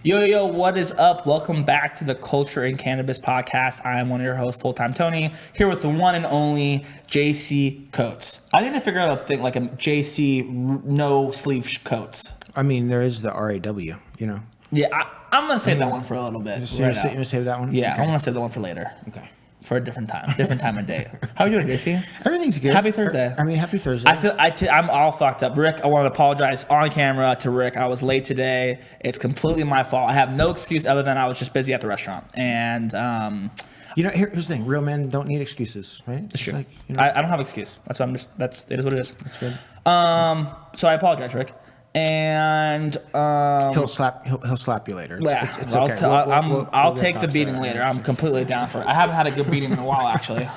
Yo, what is up? Welcome back to the Culture in Cannabis podcast. I am one of your hosts, Full-Time Tony, here with the one and only JC Coates. I need to figure out a thing like a JC no sleeve coats. I mean, there is the RAW, you know. Yeah, I'm going to save that one for a little bit. You're going to save that one? Yeah, okay. I want to save that one for later. Okay. For a different time of day. How are you doing, JC? Everything's good. Happy Thursday. Happy Thursday. I'm all fucked up. Rick, I want to apologize on camera to Rick. I was late today. It's completely my fault. I have no excuse other than I was just busy at the restaurant. And here's the thing. Real men don't need excuses, right? It's true. Like, I don't have an excuse. That's what it is what it is. That's good. So I apologize, Rick. And he'll slap you later. It's okay. I'll take the beating later. I'm completely down for it. I haven't had a good beating in a while, actually.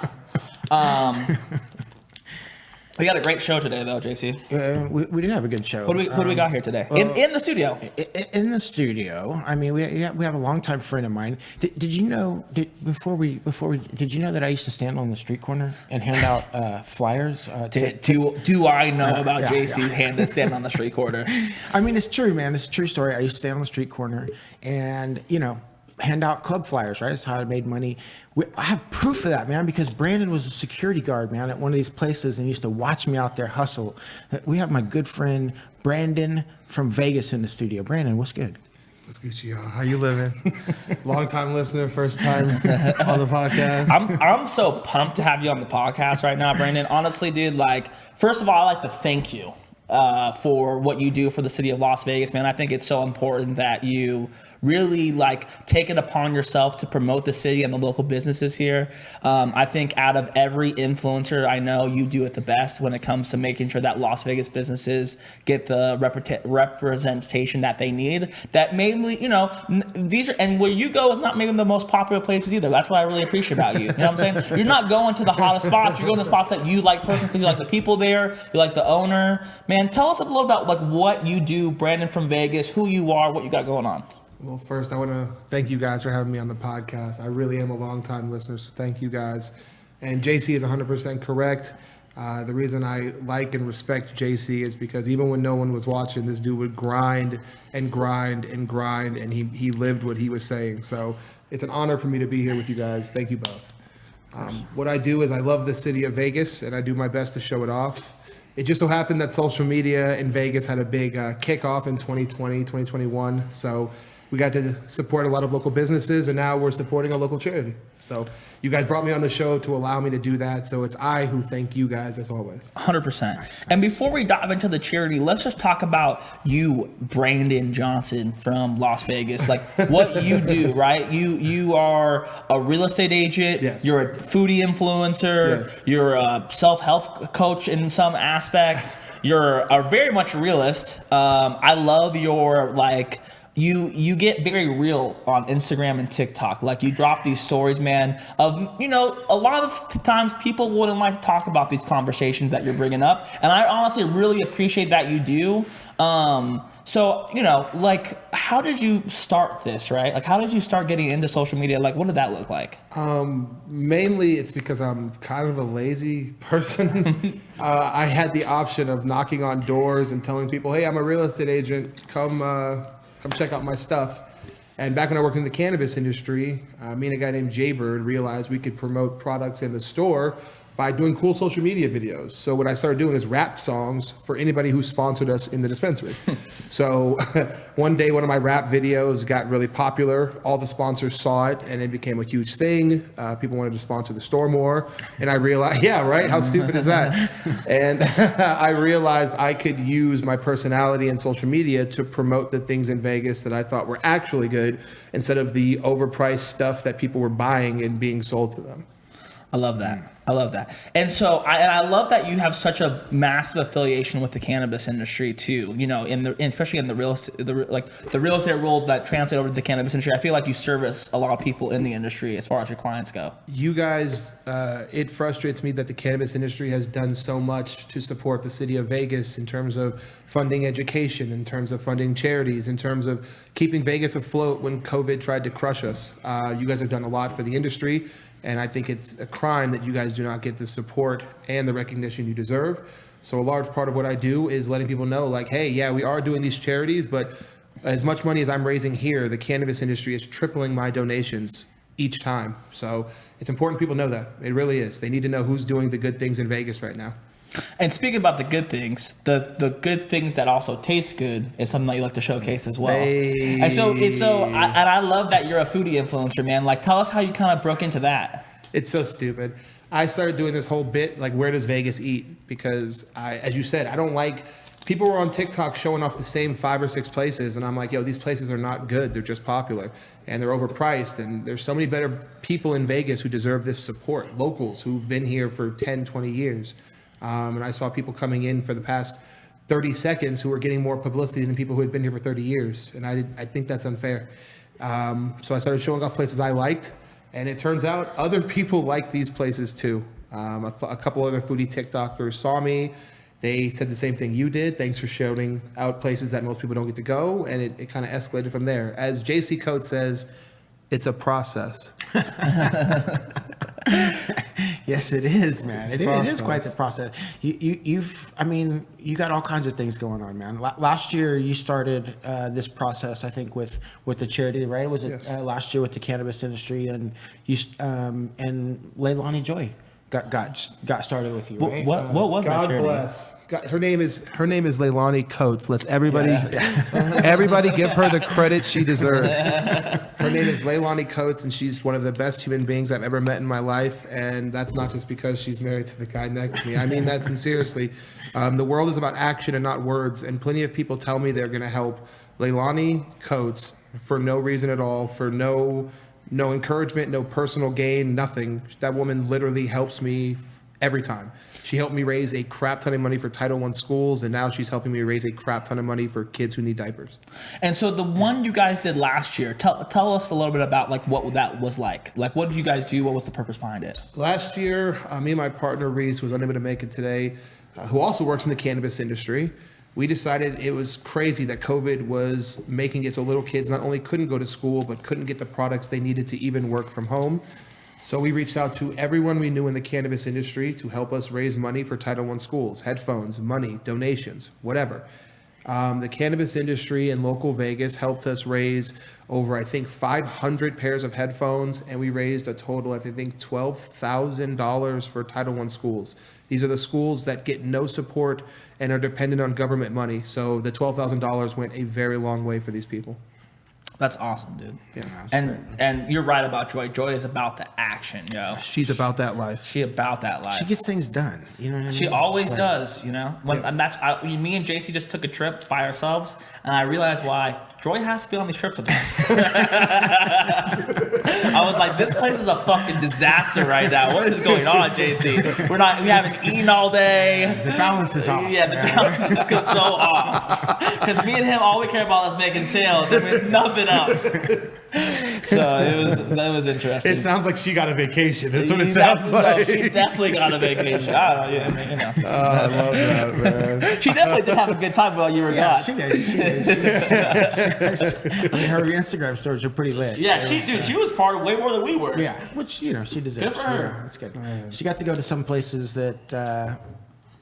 We got a great show today, though, JC. We do have a good show. What do we got here today? In the studio. In the studio. I mean, we have a longtime friend of mine. Did you know? Did you know that I used to stand on the street corner and hand out flyers? Do I know about JC's stand on the street corner? I mean, it's true, man. It's a true story. I used to stand on the street corner and hand out club flyers, right? That's how I made money. I have proof of that, man, because Brandon was a security guard, man, at one of these places and used to watch me out there hustle. We have my good friend Brandon from Vegas in the studio. Brandon, what's good? What's good, y'all? How you living? Long time listener, first time on the podcast. I'm so pumped to have you on the podcast right now, Brandon. Honestly, dude, first of all, I'd like to thank you for what you do for the city of Las Vegas, man. I think it's so important that you really take it upon yourself to promote the city and the local businesses here. I think out of every influencer I know, you do it the best when it comes to making sure that Las Vegas businesses get the representation that they need. That mainly, these are, and where you go is not maybe the most popular places either. That's what I really appreciate about you. You know what I'm saying? You're not going to the hottest spots. You're going to spots that you like personally because you like the people there, you like the owner. Man, tell us a little about what you do, Brandon from Vegas, who you are, what you got going on. Well, first, I want to thank you guys for having me on the podcast. I really am a long-time listener, so thank you guys. And JC is 100% correct. The reason I like and respect JC is because even when no one was watching, this dude would grind and grind and grind, and he lived what he was saying. So it's an honor for me to be here with you guys. Thank you both. What I do is I love the city of Vegas, and I do my best to show it off. It just so happened that social media in Vegas had a big kickoff in 2020, 2021. So we got to support a lot of local businesses, and now we're supporting a local charity. So you guys brought me on the show to allow me to do that. So it's I who thank you guys as always. 100%. Nice. And before we dive into the charity, let's just talk about you, Brandon Johnson from Las Vegas. What you do, right? You are a real estate agent. Yes. You're a foodie influencer. Yes. You're a self-help coach in some aspects. You're a very much realist. I love your You get very real on Instagram and TikTok. You drop these stories, man, of, a lot of times people wouldn't like to talk about these conversations that you're bringing up. And I honestly really appreciate that you do. So, how did you start this, right? How did you start getting into social media? What did that look like? Mainly it's because I'm kind of a lazy person. I had the option of knocking on doors and telling people, hey, I'm a real estate agent. Come check out my stuff. And back when I worked in the cannabis industry, me and a guy named Jaybird realized we could promote products in the store by doing cool social media videos. So what I started doing is rap songs for anybody who sponsored us in the dispensary. So one day, one of my rap videos got really popular. All the sponsors saw it, and it became a huge thing. People wanted to sponsor the store more. And I realized, yeah, right? How stupid is that? And I realized I could use my personality and social media to promote the things in Vegas that I thought were actually good instead of the overpriced stuff that people were buying and being sold to them. I love that. And so I love that you have such a massive affiliation with the cannabis industry too, especially in the real estate, the real estate role that translates over to the cannabis industry. I feel like you service a lot of people in the industry as far as your clients go. You guys, it frustrates me that the cannabis industry has done so much to support the city of Vegas in terms of funding education, in terms of funding charities, in terms of keeping Vegas afloat when COVID tried to crush us. You guys have done a lot for the industry. And I think it's a crime that you guys do not get the support and the recognition you deserve. So a large part of what I do is letting people know, hey, yeah, we are doing these charities, but As much money as I'm raising here, the cannabis industry is tripling my donations each time. So it's important people know that. It really is. They need to know who's doing the good things in Vegas right now. And speaking about the good things, the good things that also taste good is something that you like to showcase as well. And I love that you're a foodie influencer, man. Like, tell us how you kind of broke into that. It's so stupid. I started doing this whole bit, like, where does Vegas eat? Because as you said, I don't like, people were on TikTok showing off the same 5 or 6 places. And I'm like, yo, these places are not good. They're just popular and they're overpriced. And there's so many better people in Vegas who deserve this support. Locals who've been here for 10, 20 years. And I saw people coming in for the past 30 seconds who were getting more publicity than people who had been here for 30 years. And I think that's unfair. So I started showing off places I liked. And it turns out other people like these places too. A couple other foodie TikTokers saw me. They said the same thing you did. Thanks for shouting out places that most people don't get to go. And it kind of escalated from there. As JC Coates says, it's a process. Yes, it is, man. It is quite the process. You got all kinds of things going on, man. Last year, you started this process, I think, with the charity, right? Was it last year with the cannabis industry, and you and Leilani Joy got started with you, right? What was that charity? God bless. Her name is Leilani Coates. Let's everybody give her the credit she deserves. Her name is Leilani Coates, and she's one of the best human beings I've ever met in my life. And that's not just because she's married to the guy next to me. I mean that sincerely. The world is about action and not words. And plenty of people tell me they're going to help Leilani Coates for no reason at all, for no encouragement, no personal gain, nothing. That woman literally helps me every time. She helped me raise a crap ton of money for Title I schools, and now she's helping me raise a crap ton of money for kids who need diapers. And so the one you guys did last year, tell us a little bit about like what that was like. Like, what did you guys do? What was the purpose behind it? Last year, me and my partner Reese, who's unable to make it today, who also works in the cannabis industry, we decided it was crazy that COVID was making it so little kids not only couldn't go to school, but couldn't get the products they needed to even work from home. So we reached out to everyone we knew in the cannabis industry to help us raise money for Title I schools, headphones, money, donations, whatever. The cannabis industry in local Vegas helped us raise over, I think, 500 pairs of headphones, and we raised a total of, I think, $12,000 for Title I schools. These are the schools that get no support and are dependent on government money. So the $12,000 went a very long way for these people. That's awesome, dude. Yeah, and you're right about Joy. Joy is about the action, yo. She's about that life. She about that life. She gets things done. You know what I mean? She always does, you know. And me and JC just took a trip by ourselves, and I realized why Joy has to be on these trips with us. I was like, this place is a fucking disaster right now. What is going on, JC? We haven't eaten all day. The balance is off. Yeah, the balance is so off. Because me and him, all we care about is making sales. I mean, nothing else. So that was interesting. It sounds like she got a vacation. That's what it sounds like. No, she definitely got a vacation. I don't know. Yeah, I mean, you know. Oh, I love that, man. She definitely did have a good time while you were gone. She did. I mean, her Instagram stories are pretty lit. Yeah, she was part of way more than we were. Yeah, which she deserves. Good for her. That's good. She got to go to some places that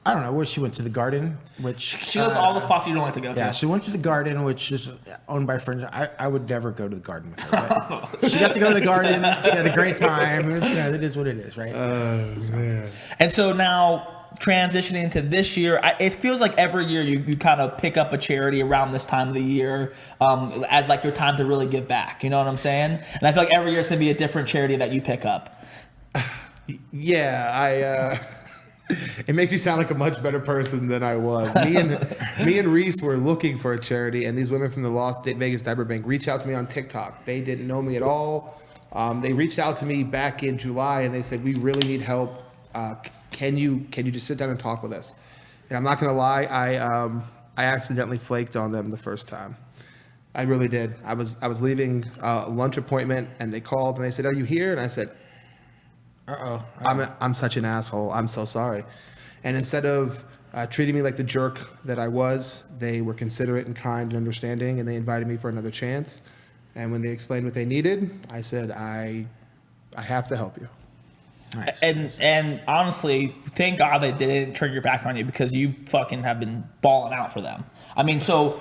I don't know where she went to the Garden, which she goes to all those spots you don't like to go to. Yeah, she went to the Garden, which is owned by friends. I would never go to the Garden with her. But she got to go to the Garden. She had a great time. It was, it is what it is, right? Man. And so now, transitioning into this year, it feels like every year you kind of pick up a charity around this time of the year as like your time to really give back. You know what I'm saying? And I feel like every year it's going to be a different charity that you pick up. Yeah, it makes me sound like a much better person than I was. Me and Reese were looking for a charity, and these women from the Las Vegas Diaper Bank reached out to me on TikTok. They didn't know me at all. They reached out to me back in July, and they said, we really need help. Can you just sit down and talk with us? And I'm not gonna lie, I accidentally flaked on them the first time. I really did. I was leaving a lunch appointment, and they called and they said, "Are you here?" And I said, I'm such an asshole. I'm so sorry. And instead of treating me like the jerk that I was, they were considerate and kind and understanding, and they invited me for another chance. And when they explained what they needed, I said, I have to help you. Nice. And honestly, thank God they didn't turn your back on you, because you fucking have been balling out for them. I mean, so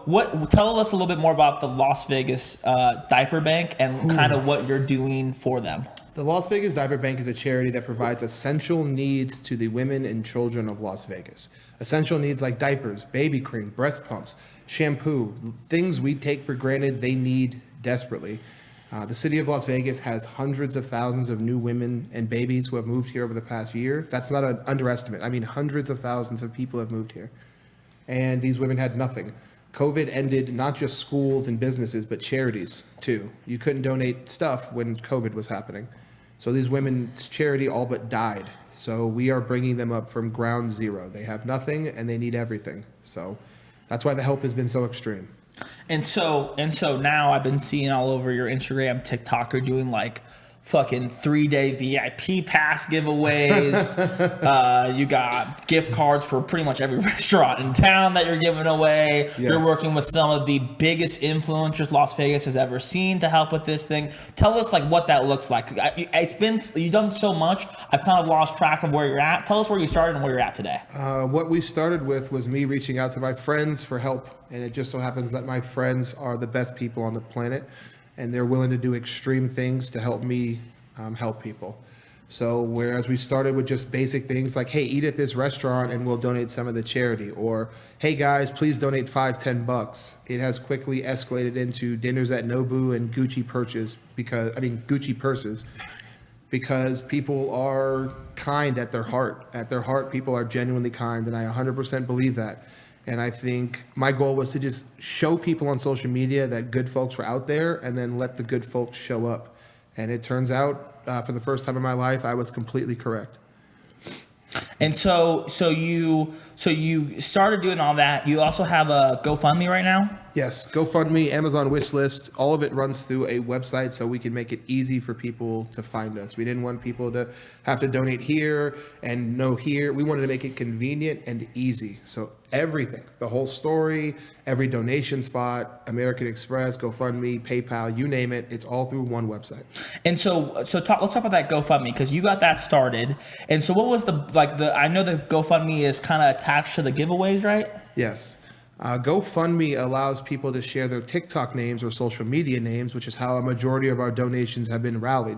what? Tell us a little bit more about the Las Vegas Diaper Bank and kind of what you're doing for them. The Las Vegas Diaper Bank is a charity that provides essential needs to the women and children of Las Vegas. Essential needs like diapers, baby cream, breast pumps, shampoo, things we take for granted they need desperately. The city of Las Vegas has hundreds of thousands of new women and babies who have moved here over the past year. That's not an underestimate. I mean, hundreds of thousands of people have moved here. And these women had nothing. COVID ended not just schools and businesses, but charities too. You couldn't donate stuff when COVID was happening. So these women's charity all but died. So we are bringing them up from ground zero. They have nothing and they need everything. So that's why the help has been so extreme. And so now I've been seeing all over your Instagram, TikTok, you're doing like fucking 3-day VIP pass giveaways. You got gift cards for pretty much every restaurant in town that you're giving away. Yes. You're working with some of the biggest influencers Las Vegas has ever seen to help with this thing. Tell us like what that looks like. You've done so much. I've kind of lost track of where you're at. Tell us where you started and where you're at today. What we started with was me reaching out to my friends for help. And it just so happens that my friends are the best people on the planet. And they're willing to do extreme things to help me help people. So whereas we started with just basic things like, hey, eat at this restaurant and we'll donate some of the charity, or hey guys, please donate $5-10. It has quickly escalated into dinners at Nobu and Gucci purses, because people are kind at their heart. At their heart, people are genuinely kind, and I 100% believe that. And I think my goal was to just show people on social media that good folks were out there, and then let the good folks show up. And it turns out, for the first time in my life, I was completely correct. And so you started doing all that. You also have a GoFundMe right now? Yes, GoFundMe, Amazon wishlist, all of it runs through a website so we can make it easy for people to find us. We didn't want people to have to donate here and no here. We wanted to make it convenient and easy. So everything, the whole story, every donation spot, American Express, GoFundMe, PayPal, you name it, it's all through one website. And let's talk about that GoFundMe, because you got that started. And so what was I know that GoFundMe is kind of attached to the giveaways, right? Yes. GoFundMe allows people to share their TikTok names or social media names, which is how a majority of our donations have been rallied.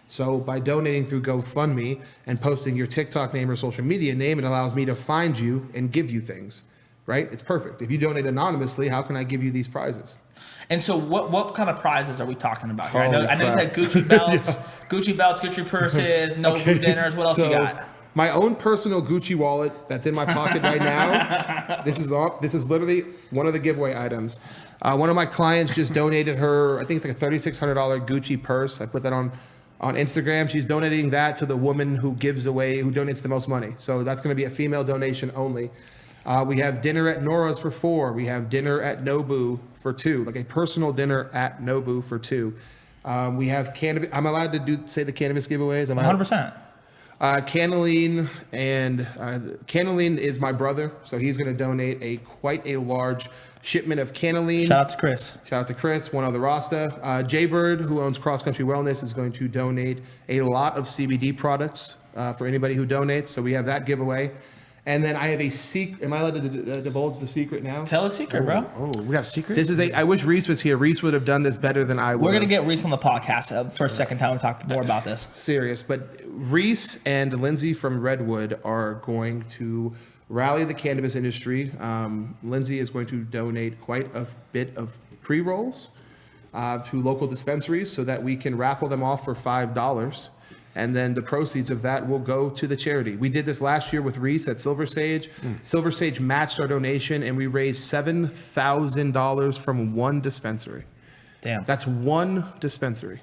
So by donating through GoFundMe and posting your TikTok name or social media name, it allows me to find you and give you things, right? It's perfect. If you donate anonymously, how can I give you these prizes? And so what kind of prizes are we talking about here? I know you said Gucci belts, yeah. Gucci belts, Gucci purses, Nobu dinners. What else you got? My own personal Gucci wallet that's in my pocket right now. This is literally one of the giveaway items. One of my clients just donated her, I think it's like a $3,600 Gucci purse. I put that on Instagram. She's donating that to the woman who donates the most money. So that's going to be a female donation only. We have dinner at Nora's for 4. We have dinner at Nobu for 2, like a personal dinner at Nobu for 2. We have cannabis. I'm allowed to say the cannabis giveaways? 100%. Cannaline is my brother, so he's going to donate quite a large shipment of Cannaline. Shout out to Chris. One other Rasta. Jaybird, who owns Cross Country Wellness, is going to donate a lot of CBD products for anybody who donates. So we have that giveaway. And then I have a secret. Am I allowed to divulge the secret now? Tell a secret, bro. Oh, we got a secret? I wish Reese was here. Reese would have done this better than I would. We're going to get Reese on the podcast for a second time to talk more about this. Serious. But Reese and Lindsay from Redwood are going to rally the cannabis industry. Lindsay is going to donate quite a bit of pre-rolls to local dispensaries so that we can raffle them off for $5. And then the proceeds of that will go to the charity. We did this last year with Reese at Silver Sage. Silver Sage matched our donation, and we raised $7,000 from one dispensary. Damn. That's one dispensary.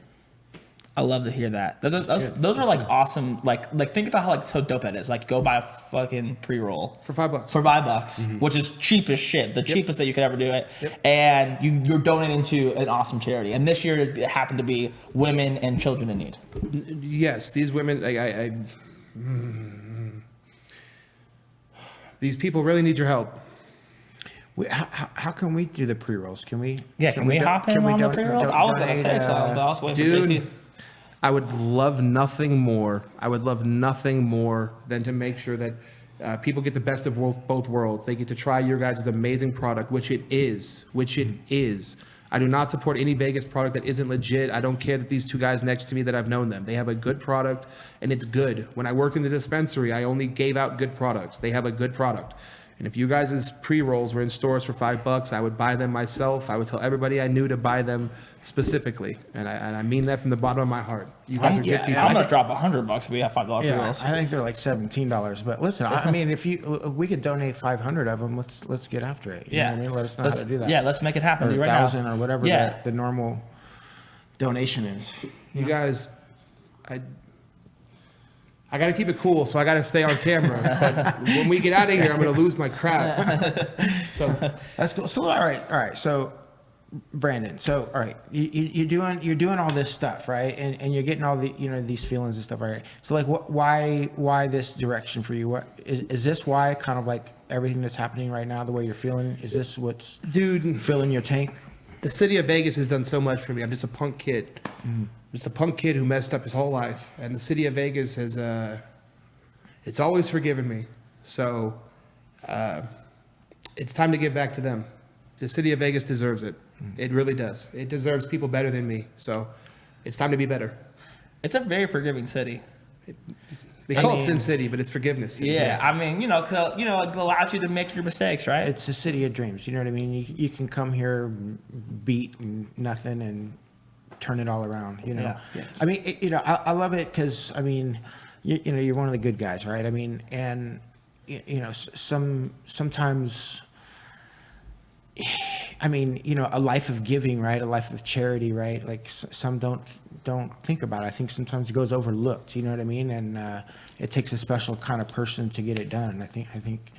I love to hear that. Those are like awesome. Like think about how so dope that is. Like go buy a fucking pre-roll for $5. For $5, which is cheap as shit. The cheapest that you could ever do it. And you're donating to an awesome charity. And this year it happened to be women and children in need. Yes, these women. These people really need your help. How can we do the pre-rolls? Can we? Yeah, can we hop in on the pre-rolls? I was going to say something, but I was waiting for JC. I would love nothing more. I would love nothing more than to make sure that people get the best of both worlds. They get to try your guys' amazing product, which it is. I do not support any Vegas product that isn't legit. I don't care that these two guys next to me that I've known them. They have a good product, and it's good. When I worked in the dispensary, I only gave out good products. They have a good product. And if you guys' pre-rolls were in stores for $5, I would buy them myself. I would tell everybody I knew to buy them specifically. And I mean that from the bottom of my heart. You guys are good people. I'm going to drop $100 if we have $5 pre-rolls. I think they're like $17. But listen, I mean, if we could donate 500 of them, let's get after it. You know what I mean? Let us know how to do that. Yeah, let's make it happen Or right now. 1,000 or whatever the normal donation is. You guys, I got to keep it cool, so I got to stay on camera. But when we get out of here, I'm going to lose my crap. So that's cool. So all right. So Brandon, so all right, you're doing all this stuff, right? And you're getting all the these feelings and stuff, right? So like, why this direction for you? What is this? Why kind of like everything that's happening right now, the way you're feeling? Is this what's filling your tank? The city of Vegas has done so much for me. I'm just a punk kid. Just a punk kid who messed up his whole life. And the city of Vegas has, it's always forgiven me. So it's time to give back to them. The city of Vegas deserves it. It really does. It deserves people better than me. So it's time to be better. It's a very forgiving city. They call it Sin City, but it's forgiveness city. Yeah, I mean, it allows you to make your mistakes, right? It's a city of dreams. You know what I mean? You can come here, beat nothing, and turn it all around. Yeah. I mean, I love it because I mean, you're one of the good guys, right? I mean, and sometimes. I mean, a life of giving, right? A life of charity, right? Like some don't think about it. I think sometimes it goes overlooked. You know what I mean? And it takes a special kind of person to get it done. And I think,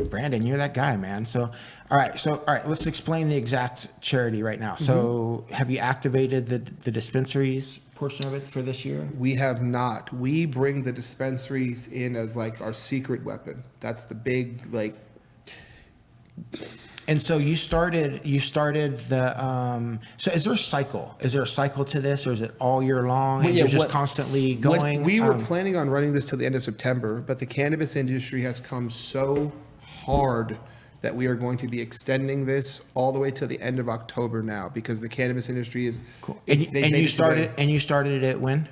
Brandon, you're that guy, man. So, all right. Let's explain the exact charity right now. So, have you activated the dispensaries portion of it for this year? We have not. We bring the dispensaries in as like our secret weapon. That's the big like. And so you started the, so is there a cycle? Is there a cycle to this, or is it all year long and you're just constantly going? We were planning on running this till the end of September, but the cannabis industry has come so hard that we are going to be extending this all the way to the end of October now, because the cannabis industry is cool. And you started it when?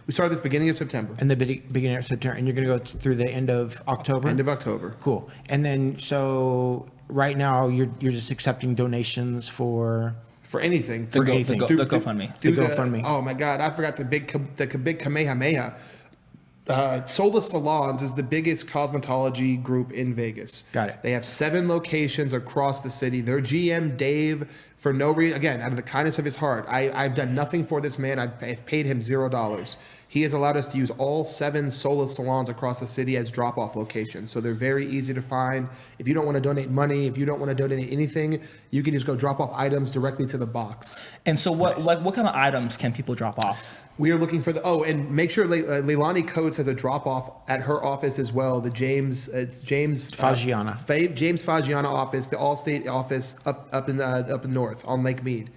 We started this beginning of September. In the beginning of September, and you're going to go through the end of October? End of October. Cool. And then, so right now you're just accepting donations for anything. The GoFundMe. The GoFundMe. Oh my God, I forgot the big Kamehameha. Sola Salons is the biggest cosmetology group in Vegas. Got it. They have 7 locations across the city. Their GM, Dave, for no reason, again, out of the kindness of his heart, I've done nothing for this man. I've paid him $0. He has allowed us to use all 7 Sola Salons across the city as drop-off locations. So they're very easy to find. If you don't want to donate money, if you don't want to donate anything, you can just go drop off items directly to the box. And so what kind of items can people drop off? We are looking for and make sure Leilani Coates has a drop off at her office as well. The James Fagiana. James Fagiana office, the Allstate office up in north on Lake Mead.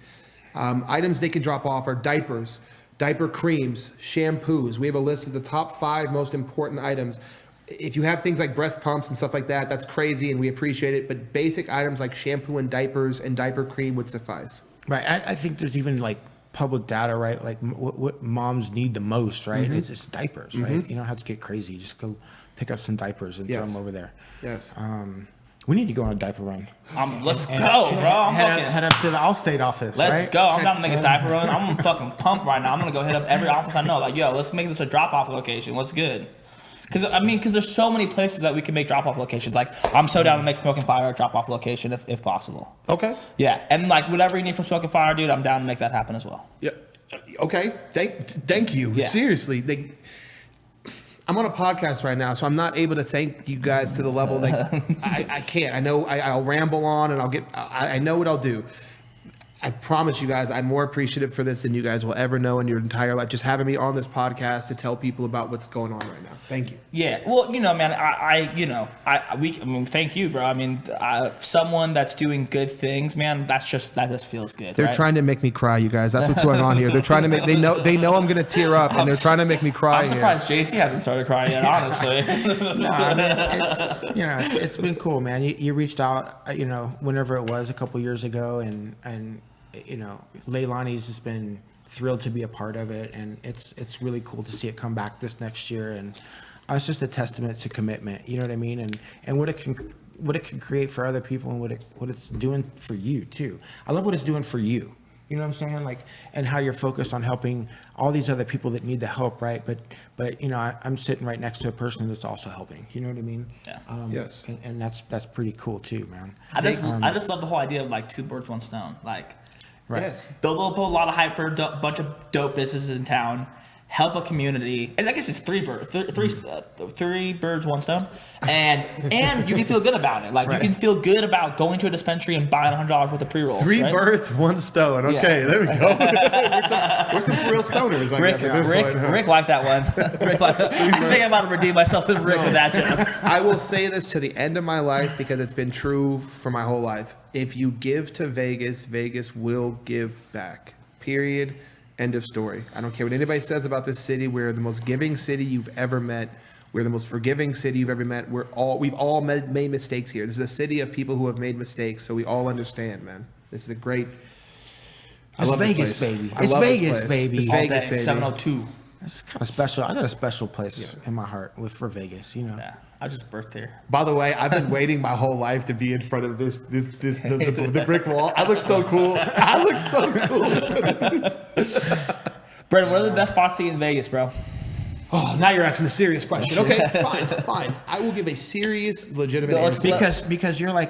Items they can drop off are diapers, diaper creams, shampoos. We have a list of the top 5 most important items. If you have things like breast pumps and stuff like that, that's crazy and we appreciate it. But basic items like shampoo and diapers and diaper cream would suffice. Right. I think there's even like public data, right? Like what moms need the most, right? It's just diapers, right? You don't have to get crazy. Just go pick up some diapers and throw them over there. Yes. We need to go on a diaper run. Let's go, bro. Head up to the Allstate office. Let's go. I'm down to make a diaper run. I'm fucking pumped right now. I'm gonna go hit up every office I know. Like, yo, let's make this a drop-off location. What's good? Because there's so many places that we can make drop-off locations. Like, I'm so down to make Smoking Fire a drop-off location if possible. Okay. Yeah, and like whatever you need from Smoking Fire, dude, I'm down to make that happen as well. Yeah. Okay. Thank you. Yeah. Seriously, I'm on a podcast right now, so I'm not able to thank you guys to the level that I can't. I know I'll ramble on and I know what I'll do. I promise you guys, I'm more appreciative for this than you guys will ever know in your entire life. Just having me on this podcast to tell people about what's going on right now. Thank you. Yeah, well, man, I mean, thank you, bro. I mean, someone that's doing good things, man, that just feels good. They're trying to make me cry, you guys. That's what's going on here. They're trying to make, they know I'm gonna tear up, and they're trying to make me cry. I'm surprised JC hasn't started crying yet, honestly. No, I mean, it's been cool, man. You reached out, whenever it was a couple years ago, and Leilani's just been thrilled to be a part of it, and it's really cool to see it come back this next year, and it's just a testament to commitment. You know what I mean? And what it can create for other people, and what it's doing for you too. I love what it's doing for you. You know what I'm saying? Like, and how you're focused on helping all these other people that need the help, right? But I'm sitting right next to a person that's also helping. You know what I mean? Yeah. Yes. And that's pretty cool too, man. I just love the whole idea of like two birds, one stone. Like, Right. Yes. they'll put a lot of hype for a bunch of dope businesses in town. Help a community. I guess it's three birds, one stone, and you can feel good about it. Like, Right. you can feel good about going to a dispensary and buying $100 worth of pre-rolls. Three right? birds, one stone. Okay, there we go. we're some real stoners, I guess, at this point. Huh? Rick liked that one. I think I'm about to redeem myself with Rick with that joke. I will say this to the end of my life because it's been true for my whole life. If you give to Vegas, Vegas will give back. Period. End of story. I don't care what anybody says about this city. We're the most giving city you've ever met. We're the most forgiving city you've ever met. We've all made mistakes here. This is a city of people who have made mistakes, so we all understand, man. This is a great. It's Vegas, baby. It's Vegas, baby. It's All Vegas, day, baby. 702. It's kind of special. I got a special place in my heart for Vegas. Yeah, I just birthed here. By the way, I've been waiting my whole life to be in front of the brick wall. I look so cool. I look so cool. Brendan, what are the best spots to eat in Vegas, bro? Oh, now you're asking the serious question. Okay, fine. I will give a serious, legitimate answer. Because you're the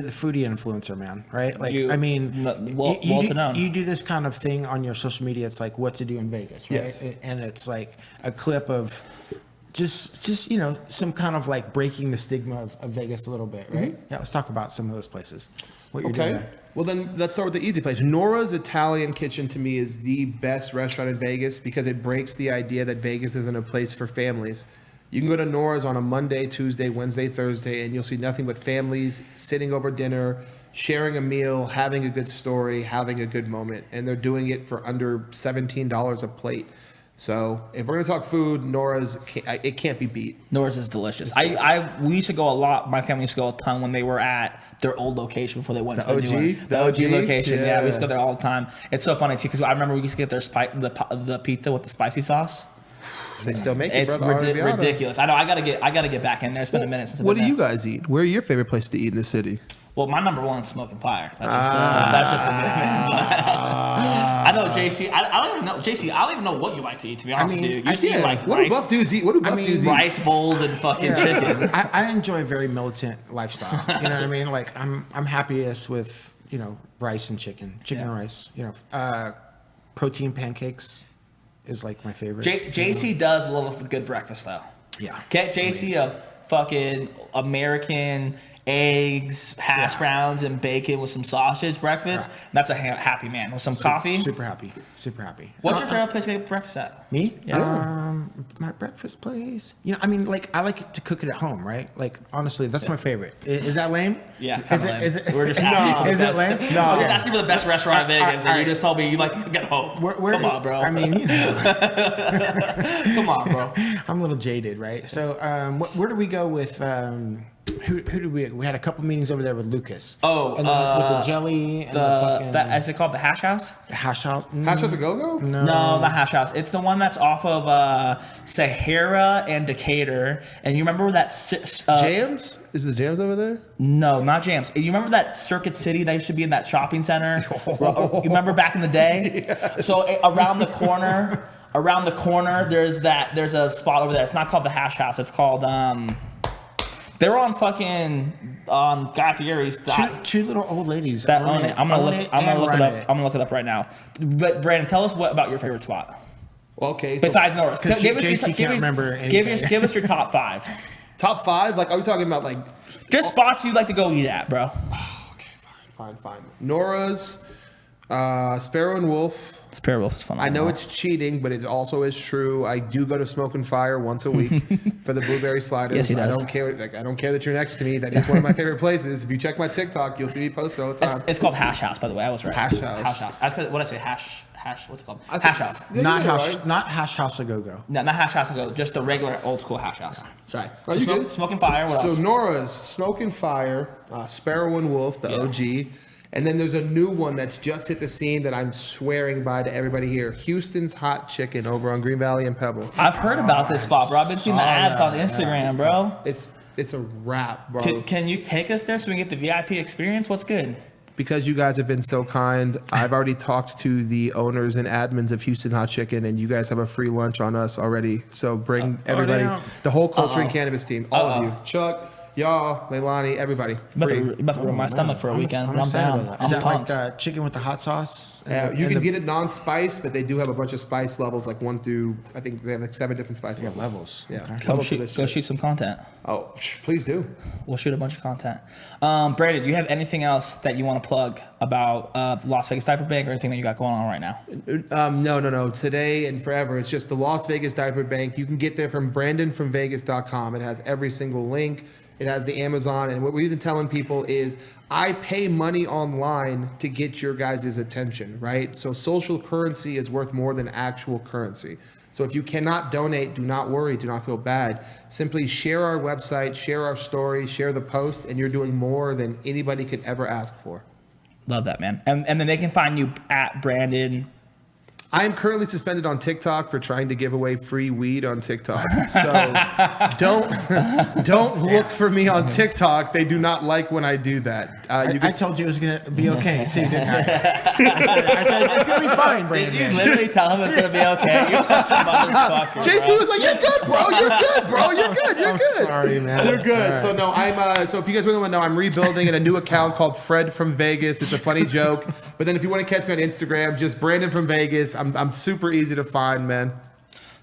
foodie influencer, man, right? Like, You- I mean, well to know. you do this kind of thing on your social media. It's like what to do in Vegas, right? Yes. And it's like a clip of just some kind of like breaking the stigma of Vegas a little bit, right? Yeah, let's talk about some of those places. What you're doing Okay. there. Well, then let's start with the easy place. Nora's Italian Kitchen to me is the best restaurant in Vegas because it breaks the idea that Vegas isn't a place for families. You can go to Nora's on a Monday, Tuesday, Wednesday, Thursday, and you'll see nothing but families sitting over dinner, sharing a meal, having a good story, having a good moment. And they're doing it for under $17 a plate. So if we're going to talk food, Nora's, it can't be beat. Nora's is delicious. We used to go a lot. My family used to go a ton when they were at their old location before they went to the new one. The OG location. Yeah, we used to go there all the time. It's so funny too because I remember we used to get their the pizza with the spicy sauce. They still make it, It's brother. ridiculous. I know. I gotta get back in there. It's been a minute since I've What been do you there. guys eat? Where are your favorite place to eat in the city? Well, my number one is smoking fire. That's just a good man. I know JC. I don't even know JC. I don't even know what you like to eat. To be honest with you, you eat like what rice, do buff dudes eat? What do buff dudes eat? rice bowls and fucking chicken. I enjoy a very militant lifestyle. You know what I mean? Like I'm happiest with rice and chicken and rice. Protein pancakes is like my favorite. JC does love a good breakfast though. Yeah. Get JC a fucking American eggs, hash browns, and bacon with some sausage breakfast. Yeah. That's a happy man with some coffee. Super happy. What's your favorite place to get breakfast at? Me? Yeah. My breakfast place. I mean, like I like to cook it at home, right? Like honestly, that's my favorite. Is that lame? Yeah, Is kinda it? lame. We're just asking for the Is it best. lame? No. I'm just asking for the best restaurant in Vegas, and all you right. just told me you like to cook at home. Come on, bro. I mean, Come on, bro. I'm a little jaded, right? So, where do we go with? Who do we had a couple meetings over there with Lucas. Oh, and then with the jelly and the fucking is it called the Hash House? hash house. Hash House a Go-Go? No, the Hash House. It's the one that's off of Sahara and Decatur. And you remember that? Jams? Is the Jams over there? No, not Jams. You remember that Circuit City that used to be in that shopping center? You remember back in the day? Yes. So around the corner, there's a spot over there. It's not called the Hash House. It's called they're on Guy Fieri's. Two little old ladies That own it. I'm gonna look it up. it. I'm gonna look it up right now. But Brandon, tell us about your favorite spot Okay. So besides Nora's. JC can't remember anything. Give us your top 5. top 5? Like, are we talking about like? Just spots you'd like to go eat at, bro. Okay, fine. Nora's. Sparrow and Wolf. Sparrow Wolf is fun. I know it's cheating, but it also is true. I do go to Smoke and Fire once a week for the blueberry sliders. Yes, he does. I don't care. Like, I don't care that you're next to me. That is one of my favorite places. If you check my TikTok, you'll see me post it all the time. It's called Hash House, by the way. I was right. Hash House. Hash House. What did I say? Hash. What's it called? I Hash said- House. Yeah, Not you know, hash, right? not hash house a go go. No, not Hash House. Just the regular old school Hash House. Sorry. Are So you good? Smoke and Fire. What else? So Nora's Smoke and Fire, Sparrow and Wolf, the OG. And then there's a new one that's just hit the scene that I'm swearing by to everybody here. Houston's Hot Chicken over on Green Valley and Pebble. I've heard about this spot, bro. I've been seeing the saw ads on that, Instagram, bro. It's a wrap, bro. Can you take us there so we can get the VIP experience? What's good? Because you guys have been so kind, I've already talked to the owners and admins of Houston Hot Chicken, and you guys have a free lunch on us already. So bring everybody, damn. the whole Culture and Cannabis team, all of you. Chuck, y'all, Leilani, everybody. Free. You about to ruin my stomach for a weekend, but I'm excited down. about that. I'm Is that pumped. like chicken with the hot sauce? You can get it non-spice, but they do have a bunch of spice levels, like 1 through, I think they have like 7 different spice levels. levels. Yeah, Okay. Go levels to this shoot shit. some content. Oh, please do. We'll shoot a bunch of content. Brandon, do you have anything else that you want to plug about the Las Vegas Diaper Bank or anything that you got going on right now? No. Today and forever, it's just the Las Vegas Diaper Bank. You can get there from BrandonFromVegas.com. It has every single link. It has the Amazon. And what we've been telling people is I pay money online to get your guys' attention, right? So social currency is worth more than actual currency. So if you cannot donate, do not worry, do not feel bad. Simply share our website, share our story, share the posts, and you're doing more than anybody could ever ask for. Love that, man. And then they can find you at Brandon. I am currently suspended on TikTok for trying to give away free weed on TikTok. So don't look for me on TikTok. They do not like when I do that. I told you it was going to be okay, too, didn't I? I said it's going to be fine, Brandon. Did you literally tell him it's gonna be okay? You're such a motherfucker. JC bro. was like, "You're good, bro. You're good, bro. You're good. You're I'm good." sorry, man. You're good. All So right. no, I'm. So if you guys really want to know, I'm rebuilding a new account called Fred from Vegas. It's a funny joke. But then if you want to catch me on Instagram, just Brandon from Vegas. I'm super easy to find, man.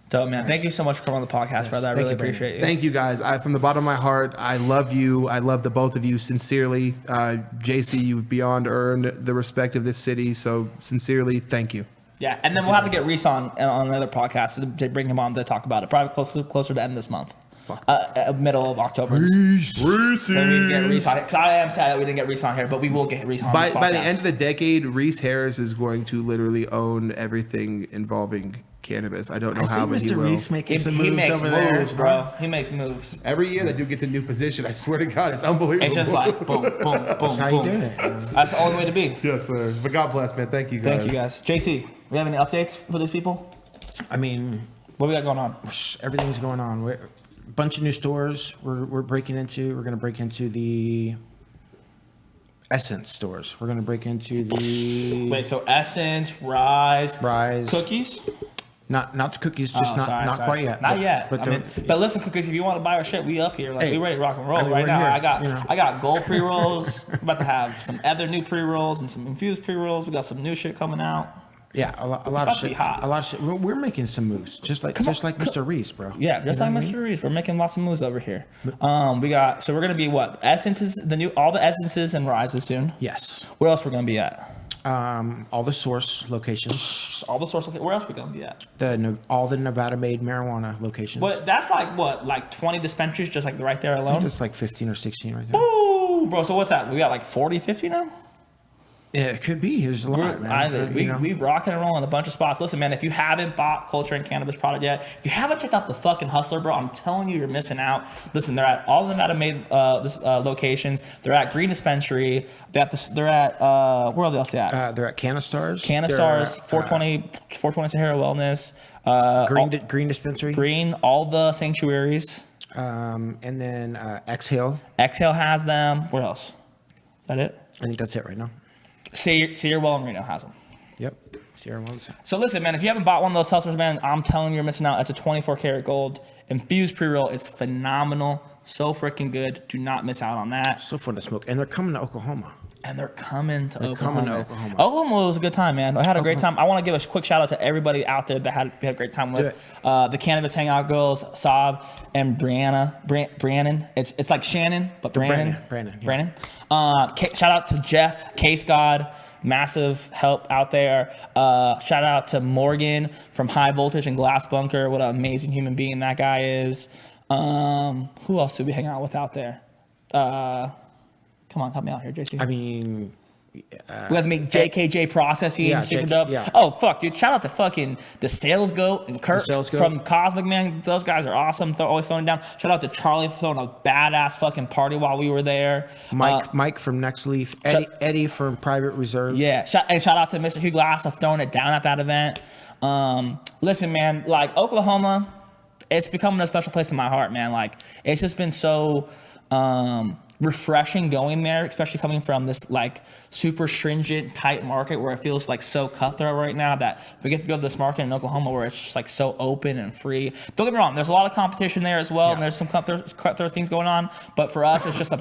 Dope, man. Thank you so much for coming on the podcast, brother. I Thank really you, Brandon. appreciate you. Thank you guys. From the bottom of my heart, I love you. I love the both of you sincerely. JC, you've beyond earned the respect of this city. So sincerely, thank you. Yeah, and then we'll have to get Reese on another podcast to bring him on to talk about it. Probably closer to the end of this month. Middle of October. Reese. So we can get Reese on it. Because I am sad that we didn't get Reese on here, but we will get Reese on this podcast. By the end of the decade, Reese Harris is going to literally own everything involving cannabis. I don't know I see how, but he Mr. will. Reese making some he moves makes over moves, there. bro. He makes moves. Every year that dude gets a new position, I swear to God, it's unbelievable. It's just like boom, boom, boom, That's how boom. you do it. That's the only way to be. Yes, sir. But God bless, man. Thank you, guys. Thank you, guys. JC, we have any updates for these people? I mean, What we got going on? everything's going on. A bunch of new stores we're breaking into. We're going to break into the Essence stores. We're going to break into the Wait, so Essence, Rise, Cookies? Not the cookies, just Oh, not sorry. quite yet. Not yet. But But listen, Cookies, if you want to buy our shit, we up here. Like, Hey, we ready to rock and roll I mean, right we're now. here, I got gold pre-rolls. We're about to have some other new pre-rolls and some infused pre-rolls. We got some new shit coming out. yeah, a lot about of to be shit. hot. A lot of shit. We're making some moves, just like Mr. Reese, bro. Yeah, just You know like what I mean? Mr. Reese, we're making lots of moves over here. We got, so we're gonna be what? Essences, all the Essences and Rises soon. Yes. Where else we're gonna be at? All the source locations, All the source. Where else we gonna be at? all the Nevada-made marijuana locations. But that's like 20 dispensaries, just like right there I think alone. that's like 15 or 16 right there. Ooh, bro. So what's that? We got like 40, 50 now. Yeah, it could be. There's a lot, man. We rocking and rolling a bunch of spots. Listen, man, if you haven't bought Culture and Cannabis product yet, if you haven't checked out the fucking Hustler, bro, I'm telling you, you're missing out. Listen, they're at all the Nevada-made locations. They're at Green Dispensary. They're at where are they else at? They're at Canistars. Canistars, 420 Sahara Wellness, Green Dispensary. Green, all the sanctuaries. And then Exhale. Exhale has them. Where else? Is that it? I think that's it right now. Sierra Well and Reno has them. Yep. Sierra Ones. So listen, man, if you haven't bought one of those hustlers, man, I'm telling you, you're missing out. It's a 24 karat gold infused pre-roll. It's phenomenal. So freaking good. Do not miss out on that. So fun to smoke. And they're coming to Oklahoma. And they're coming to Oklahoma. coming to Oklahoma. Oklahoma was a good time, man. I had a great time. I want to give a quick shout out to everybody out there that had a great time with the Cannabis Hangout girls, Saab and Brannon. It's like Shannon, but Brannon. Brandon, yeah. Brannon. Shout out to Jeff, Case God, massive help out there. Shout out to Morgan from High Voltage and Glass Bunker. What an amazing human being that guy is. Who else did we hang out with out there? Come on, help me out here, JC. I mean, we have to make JKJ Processing, yeah, super JK, dope. yeah. Oh, fuck, dude. Shout out to fucking the Sales Goat and Kurt Sales Goat. from Cosmic, man. Those guys are awesome. They're always throwing down. Shout out to Charlie for throwing a badass fucking party while we were there. Mike from Next Leaf, Eddie from Private Reserve. Yeah, and shout out to Mr. Hugh Glass for throwing it down at that event. Listen, man, like Oklahoma, it's becoming a special place in my heart, man. Like, it's just been so refreshing going there, especially coming from this like super stringent, tight market where it feels like so cutthroat right now, that we get to go to this market in Oklahoma where it's just like so open and free. Don't get me wrong, there's a lot of competition there as well, and there's some cutthroat things going on, but for us, it's just a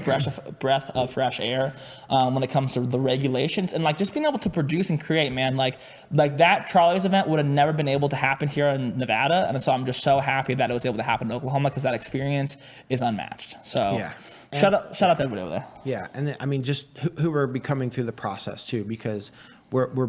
breath of fresh air when it comes to the regulations and like just being able to produce and create, man. Like that Charlie's event would have never been able to happen here in Nevada, and so I'm just so happy that it was able to happen in Oklahoma because that experience is unmatched. So Yeah. Shout out to everybody over there. Yeah, and then, I mean, just who we're becoming through the process too, because we're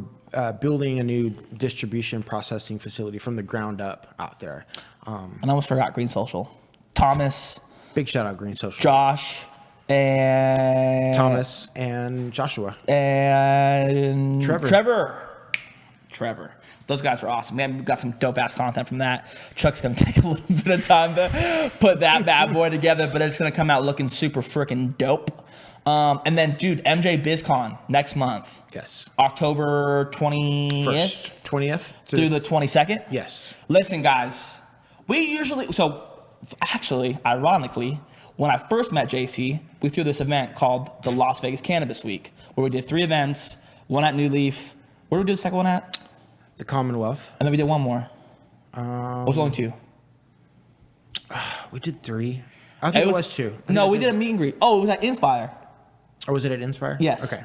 building a new distribution processing facility from the ground up out there. And I almost forgot Green Social. Thomas, Big shout out Green Social. Josh, and Thomas and Joshua and Trevor. Those guys were awesome. Man, we got some dope ass content from that. Chuck's gonna take a little bit of time to put that bad boy together, but it's gonna come out looking super freaking dope. And then, dude, MJ BizCon next month. Yes. October 20th 20th through the 22nd. Yes. Listen, guys, ironically, when I first met JC, we threw this event called the Las Vegas Cannabis Week, where we did 3 events, one at New Leaf. Where did we do the second one at? The Commonwealth. And then we did one more. What was only 2? We did 3. I think it was 2. No, we did a meet and greet. Oh, it was at Inspire. Or was it at Inspire? Yes. Okay.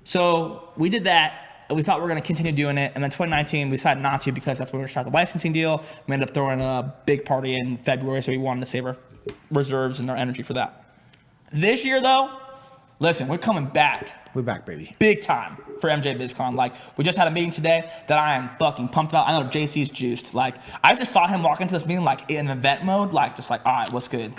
So we did that, and we thought we were going to continue doing it. And then 2019, we decided not to because that's when we were going to start the licensing deal. We ended up throwing a big party in February, so we wanted to save our reserves and our energy for that. This year, though, listen, we're coming back. We're back, baby. Big time for MJ BizCon. Like, we just had a meeting today that I am fucking pumped about. I know JC's juiced. Like, I just saw him walk into this meeting like in event mode, like just like, all right, what's good?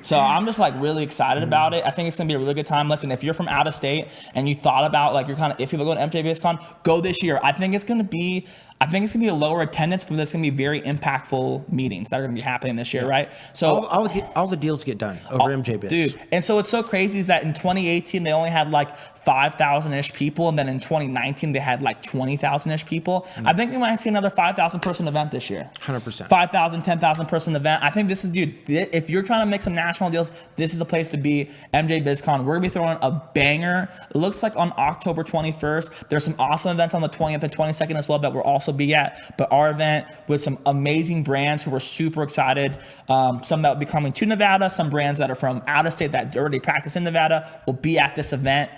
So I'm just like really excited about it. I think it's gonna be a really good time. Listen, if you're from out of state and you thought about like you're kind of iffy about going to MJ BizCon, go this year. I think it's gonna be a lower attendance, but there's gonna be very impactful meetings that are gonna be happening this year, right? So all the deals get done over MJ Biz. Dude, and so what's so crazy is that in 2018 they only had like 5,000-ish people, and then in 2019 they had like 20,000-ish people. I think we might see another 5,000 person event this year. 100%. 5,000, 10,000 person event. I think this is, dude, if you're trying to make some national deals, this is the place to be. MJ BizCon. We're gonna be throwing a banger. It looks like on October 21st. There's some awesome events on the 20th and 22nd as well that we'll also be at. But our event with some amazing brands who are super excited. Some that will be coming to Nevada, some brands that are from out of state that already practice in Nevada will be at this event.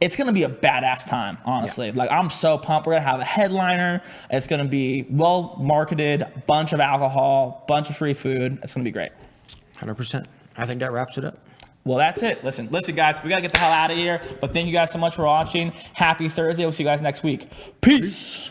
It's going to be a badass time, honestly. Like, I'm so pumped. We're going to have a headliner. It's going to be well marketed, bunch of alcohol, bunch of free food. It's going to be great. 100%. I think that wraps it up. Well, that's it. Listen, guys, we got to get the hell out of here. But thank you guys so much for watching. Happy Thursday. We'll see you guys next week. Peace.